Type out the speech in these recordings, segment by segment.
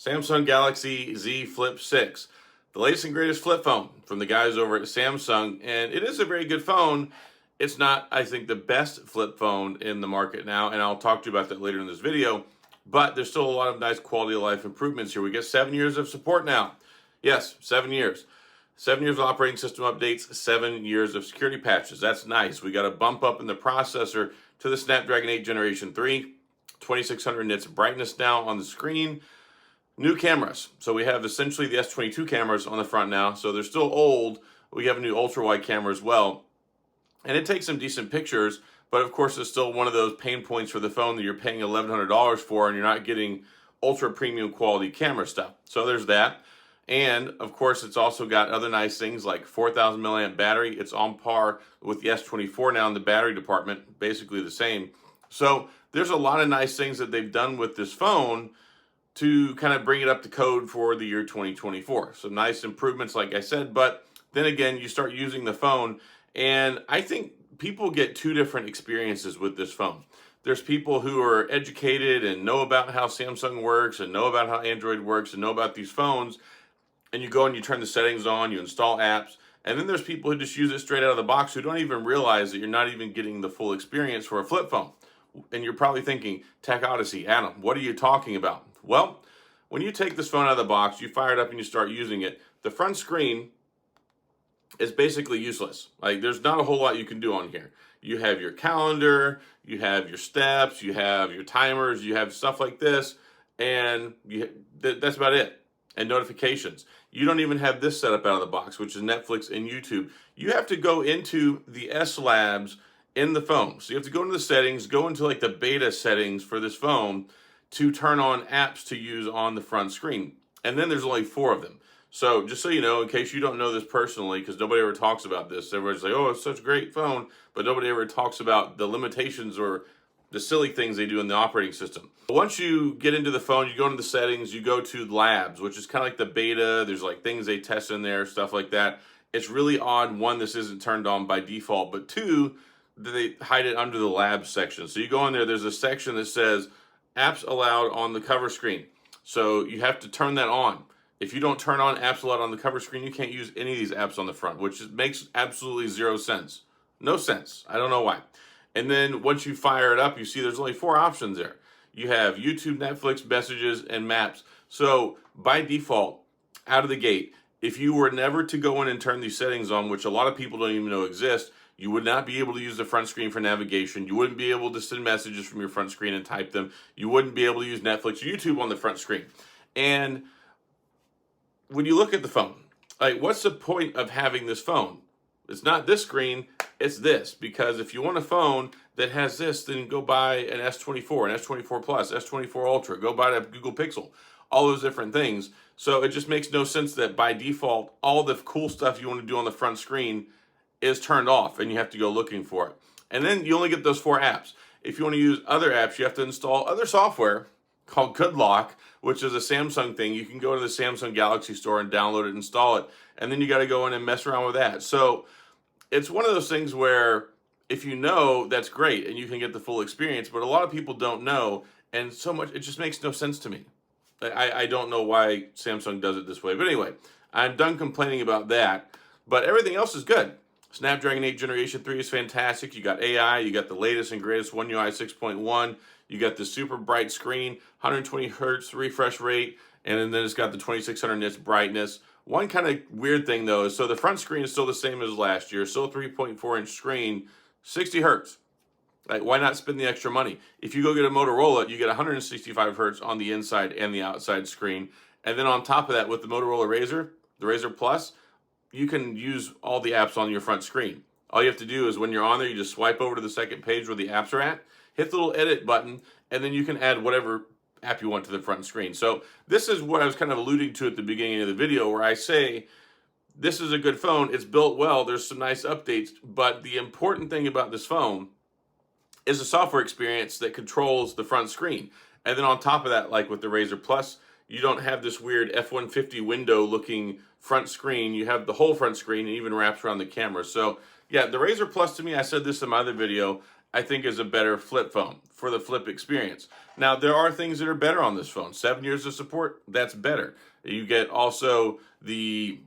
Samsung Galaxy Z Flip 6, the latest and greatest flip phone from the guys over at Samsung, and it is a very good phone. It's not, I think, the best flip phone in the market now, and I'll talk to you about that later in this video, but there's still a lot of nice quality of life improvements here. We get 7 years of support now. Yes, 7 years. 7 years of operating system updates, 7 years of security patches. That's nice. We got a bump up in the processor to the Snapdragon 8 Generation 3, 2600 nits brightness now on the screen. New cameras. So we have essentially the S22 cameras on the front now. So they're still old. We have a new ultra wide camera as well. And it takes some decent pictures, but of course it's still one of those pain points for the phone that you're paying $1,100 for and you're not getting ultra premium quality camera stuff. So there's that. And of course it's also got other nice things like 4,000 milliamp battery. It's on par with the S24 now in the battery department, basically the same. So there's a lot of nice things that they've done with this phone to kind of bring it up to code for the year 2024. So nice improvements, like I said, but then again, you start using the phone, and I think people get two different experiences with this phone. There's people who are educated and know about how Samsung works and know about how Android works and know about these phones, and you go and you turn the settings on, you install apps, and then there's people who just use it straight out of the box who don't even realize that you're not even getting the full experience for a flip phone. And you're probably thinking, Tech Odyssey, Adam, what are you talking about? Well, when you take this phone out of the box, you fire it up and you start using it, the front screen is basically useless. Like, there's not a whole lot you can do on here. You have your calendar, you have your steps, you have your timers, you have stuff like this, and that's about it. And notifications. You don't even have this set up out of the box, which is Netflix and YouTube. You have to go into the S Labs in the phone. So you have to go into the settings, go into like the beta settings for this phone to turn on apps to use on the front screen. And then there's only 4 of them. So just so you know, in case you don't know this personally, because nobody ever talks about this, everybody's like, oh, it's such a great phone, but nobody ever talks about the limitations or the silly things they do in the operating system. Once you get into the phone, you go into the settings, you go to labs, which is kind of like the beta. There's like things they test in there, stuff like that. It's really odd, 1, this isn't turned on by default, but 2, they hide it under the labs section. So you go in there, there's a section that says apps allowed on the cover screen. So you have to turn that on. If you don't turn on apps allowed on the cover screen, you can't use any of these apps on the front, which makes absolutely 0 sense. No sense. I don't know why. And then once you fire it up, you see there's only 4 options there. You have YouTube, Netflix, Messages, and Maps. So by default, out of the gate, if you were never to go in and turn these settings on, which a lot of people don't even know exist, you would not be able to use the front screen for navigation. You wouldn't be able to send messages from your front screen and type them. You wouldn't be able to use Netflix or YouTube on the front screen. And when you look at the phone, like, what's the point of having this phone? It's not this screen, it's this. Because if you want a phone that has this, then go buy an S24, an S24 Plus, S24 Ultra, go buy a Google Pixel, all those different things. So it just makes no sense that by default, all the cool stuff you want to do on the front screen is turned off and you have to go looking for it. And then you only get those 4 apps. If you want to use other apps, you have to install other software called GoodLock, which is a Samsung thing. You can go to the Samsung Galaxy store and download it, install it, and then you got to go in and mess around with that. So it's one of those things where if you know, that's great and you can get the full experience, but a lot of people don't know, and so much, it just makes no sense to me. I don't know why Samsung does it this way. But anyway, I'm done complaining about that, but everything else is good. Snapdragon 8 Generation 3 is fantastic. You got AI, you got the latest and greatest One UI 6.1, you got the super bright screen, 120 hertz refresh rate, and then it's got the 2600 nits brightness. One kind of weird thing though is, so the front screen is still the same as last year, still a 3.4 inch screen, 60 hertz. Like, why not spend the extra money? If you go get a Motorola, you get 165 hertz on the inside and the outside screen. And then on top of that, with the Motorola RAZR, the RAZR Plus, you can use all the apps on your front screen. All you have to do is when you're on there, you just swipe over to the second page where the apps are at, hit the little edit button, and then you can add whatever app you want to the front screen. So this is what I was kind of alluding to at the beginning of the video, where I say, this is a good phone, it's built well, there's some nice updates, but the important thing about this phone is a software experience that controls the front screen. And then on top of that, like with the RAZR Plus, you don't have this weird F-150 window looking front screen. You have the whole front screen and even wraps around the camera. So yeah, the RAZR Plus, to me, I said this in my other video, I think is a better flip phone for the flip experience. Now, there are things that are better on this phone. 7 years of support, that's better. You get also the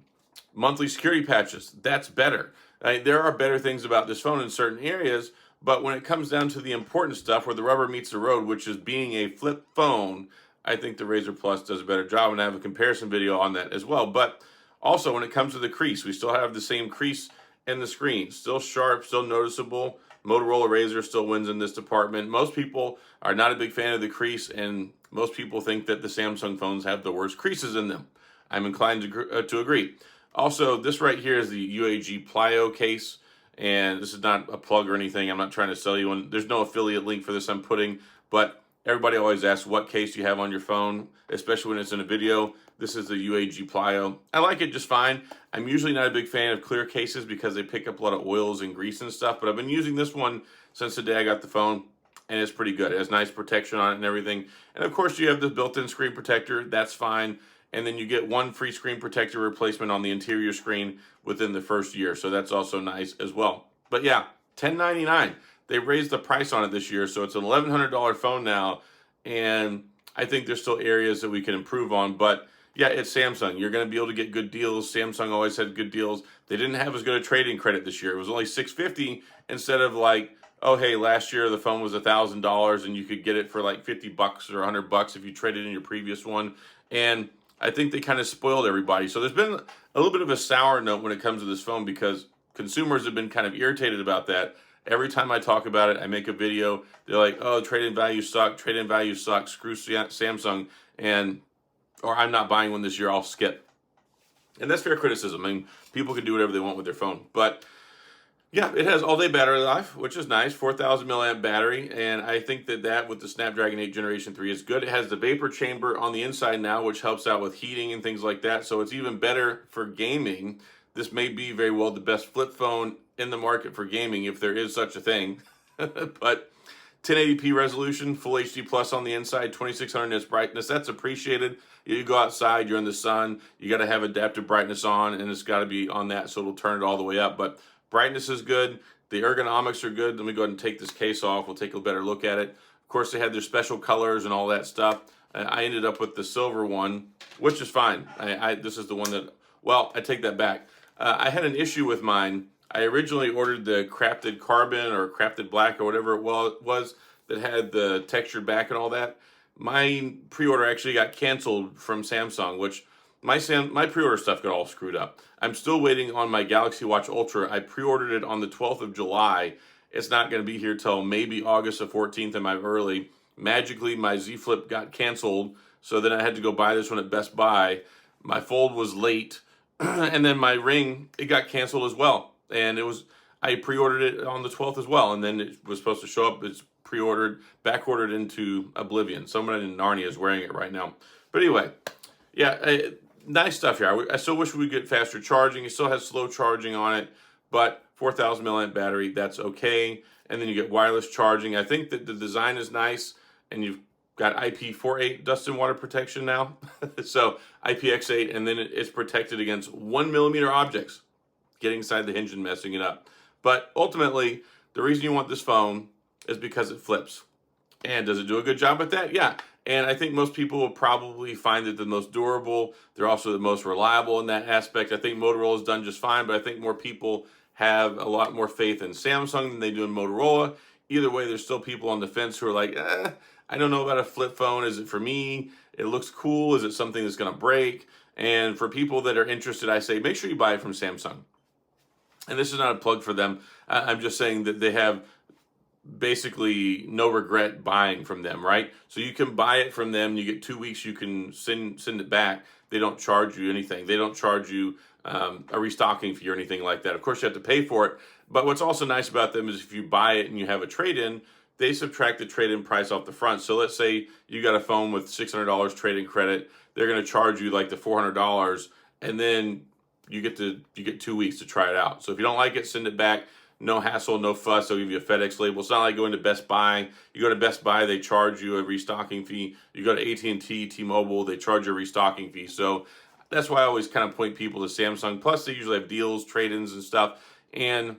monthly security patches, that's better. There are better things about this phone in certain areas, but when it comes down to the important stuff where the rubber meets the road, which is being a flip phone, I think the RAZR Plus does a better job, and I have a comparison video on that as well. But also, when it comes to the crease, we still have the same crease in the screen. Still sharp, still noticeable. Motorola RAZR still wins in this department. Most people are not a big fan of the crease, and most people think that the Samsung phones have the worst creases in them. I'm inclined to agree. Also, this right here is the UAG Plio case, and this is not a plug or anything. I'm not trying to sell you one. There's no affiliate link for this I'm putting, but everybody always asks what case you have on your phone, especially when it's in a video. This is the UAG Plio. I like it just fine. I'm usually not a big fan of clear cases because they pick up a lot of oils and grease and stuff, but I've been using this one since the day I got the phone, and it's pretty good. It has nice protection on it and everything. And of course, you have the built-in screen protector. That's fine. And then you get one free screen protector replacement on the interior screen within the first year. So that's also nice as well. But yeah, $1099. They raised the price on it this year, so it's an $1,100 phone now. And I think there's still areas that we can improve on. But yeah, it's Samsung. You're going to be able to get good deals. Samsung always had good deals. They didn't have as good a trade-in credit this year. It was only $650 instead of like, oh, hey, last year the phone was $1,000 and you could get it for like $50 or $100 if you traded in your previous one. And I think they kind of spoiled everybody. So there's been a little bit of a sour note when it comes to this phone because consumers have been kind of irritated about that. Every time I talk about it, I make a video. They're like, oh, trade-in value suck, trade-in value sucks, screw Samsung, or I'm not buying one this year, I'll skip. And that's fair criticism. I mean, people can do whatever they want with their phone. But yeah, it has all-day battery life, which is nice, 4,000 milliamp battery, and I think that with the Snapdragon 8 Generation 3 is good. It has the vapor chamber on the inside now, which helps out with heating and things like that, so it's even better for gaming. This may be very well the best flip phone in the market for gaming, if there is such a thing. But 1080p resolution, full HD plus on the inside, 2600 nits brightness, that's appreciated. You go outside, you're in the sun, you got to have adaptive brightness on, and it's got to be on that so it'll turn it all the way up. But brightness is good. The ergonomics are good. Let me go ahead and take this case off. We'll take a better look at it. Of course, they had their special colors and all that stuff. I ended up with the silver one, which is fine. This is the one that, well, I take that back. I had an issue with mine. I originally ordered the crafted carbon or crafted black or whatever it was that had the textured back and all that. My pre-order actually got canceled from Samsung, which my pre-order stuff got all screwed up. I'm still waiting on my Galaxy Watch Ultra. I pre-ordered it on the 12th of July. It's not going to be here till maybe August the 14th in my early. Magically, my Z Flip got canceled, so then I had to go buy this one at Best Buy. My Fold was late, and then my Ring, it got canceled as well. And I pre-ordered it on the 12th as well, and then it was supposed to show up. It's pre-ordered, back-ordered into oblivion. Someone in Narnia is wearing it right now. But anyway, yeah, nice stuff here. I still wish we could get faster charging. It still has slow charging on it, but 4,000 milliamp battery, that's okay. And then you get wireless charging. I think that the design is nice, and you've got IP48 dust and water protection now. So IPX8, and then it's protected against 1 millimeter objects getting inside the hinge and messing it up. But ultimately, the reason you want this phone is because it flips. And does it do a good job at that? Yeah. And I think most people will probably find it the most durable. They're also the most reliable in that aspect. I think Motorola's done just fine, but I think more people have a lot more faith in Samsung than they do in Motorola. Either way, there's still people on the fence who are like, I don't know about a flip phone. Is it for me? It looks cool. Is it something that's going to break? And for people that are interested, I say, make sure you buy it from Samsung. And this is not a plug for them. I'm just saying that they have basically no regret buying from them, right? So you can buy it from them. You get 2 weeks. You can send it back. They don't charge you anything. They don't charge you a restocking fee or anything like that. Of course, you have to pay for it. But what's also nice about them is if you buy it and you have a trade-in, they subtract the trade-in price off the front. So let's say you got a phone with $600 trade-in credit. They're going to charge you like the $400, and then you get 2 weeks to try it out. So if you don't like it, send it back. No hassle, no fuss. They'll give you a FedEx label. It's not like going to Best Buy. You go to Best Buy, they charge you a restocking fee. You go to AT&T, T-Mobile, they charge you a restocking fee. So that's why I always kind of point people to Samsung. Plus, they usually have deals, trade-ins, and stuff. And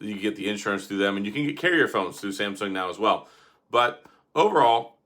You get the insurance through them, and you can get carrier phones through Samsung now as well. But overall,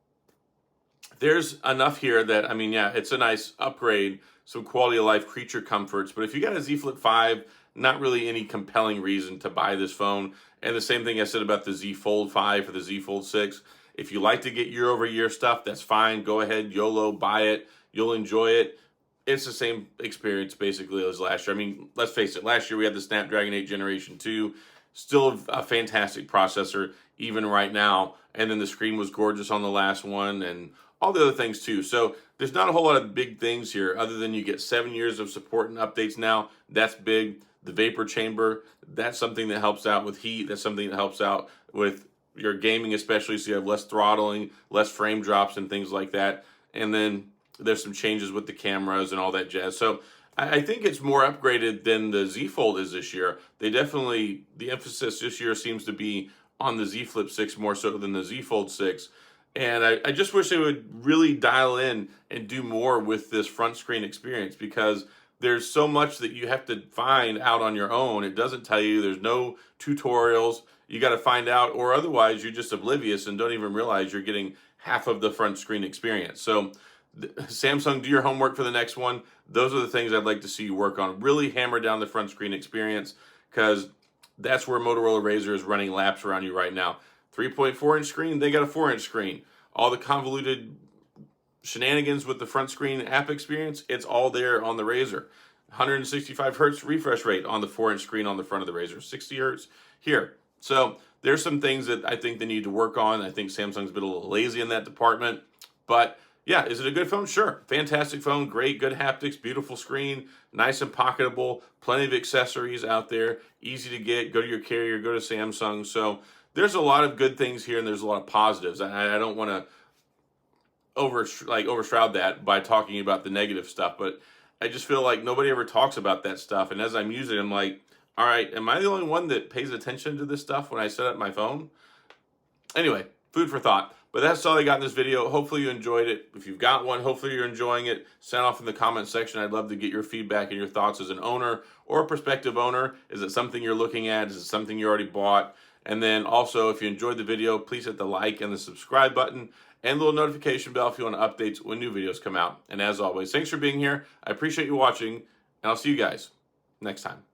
there's enough here that, I mean, yeah, it's a nice upgrade, some quality of life, creature comforts. But if you got a Z Flip 5, not really any compelling reason to buy this phone. And the same thing I said about the Z Fold 5 or the Z Fold 6. If you like to get year-over-year stuff, that's fine. Go ahead, YOLO, buy it. You'll enjoy it. It's the same experience basically as last year. I mean, let's face it, last year we had the Snapdragon 8 Generation 2, still a fantastic processor even right now. And then the screen was gorgeous on the last one, and all the other things too. So there's not a whole lot of big things here other than you get 7 years of support and updates now. That's big. The vapor chamber, that's something that helps out with heat. That's something that helps out with your gaming especially, so you have less throttling, less frame drops and things like that. And then there's some changes with the cameras and all that jazz. So I think it's more upgraded than the Z Fold is this year. They definitely, the emphasis this year seems to be on the Z Flip 6 more so than the Z Fold 6. And I just wish they would really dial in and do more with this front screen experience, because there's so much that you have to find out on your own. It doesn't tell you. There's no tutorials. You got to find out, or otherwise you're just oblivious and don't even realize you're getting half of the front screen experience. So Samsung, do your homework for the next one. Those are the things I'd like to see you work on. Really hammer down the front screen experience, because that's where Motorola RAZR is running laps around you right now. 3.4-inch screen, they got a 4-inch screen. All the convoluted shenanigans with the front screen app experience, it's all there on the RAZR. 165 hertz refresh rate on the 4-inch screen on the front of the RAZR. 60 hertz here. So there's some things that I think they need to work on. I think Samsung's been a little lazy in that department. But yeah, is it a good phone? Sure. Fantastic phone, great, good haptics, beautiful screen, nice and pocketable, plenty of accessories out there, easy to get. Go to your carrier, go to Samsung. So there's a lot of good things here, and there's a lot of positives. I don't want to overshroud that by talking about the negative stuff, but I just feel like nobody ever talks about that stuff. And as I'm using it, I'm like, all right, am I the only one that pays attention to this stuff when I set up my phone? Anyway, food for thought. But that's all I got in this video. Hopefully you enjoyed it. If you've got one, hopefully you're enjoying it. Sound off in the comment section. I'd love to get your feedback and your thoughts as an owner or a prospective owner. Is it something you're looking at? Is it something you already bought? And then also, if you enjoyed the video, please hit the like and the subscribe button and the little notification bell if you want updates when new videos come out. And as always, thanks for being here. I appreciate you watching, and I'll see you guys next time.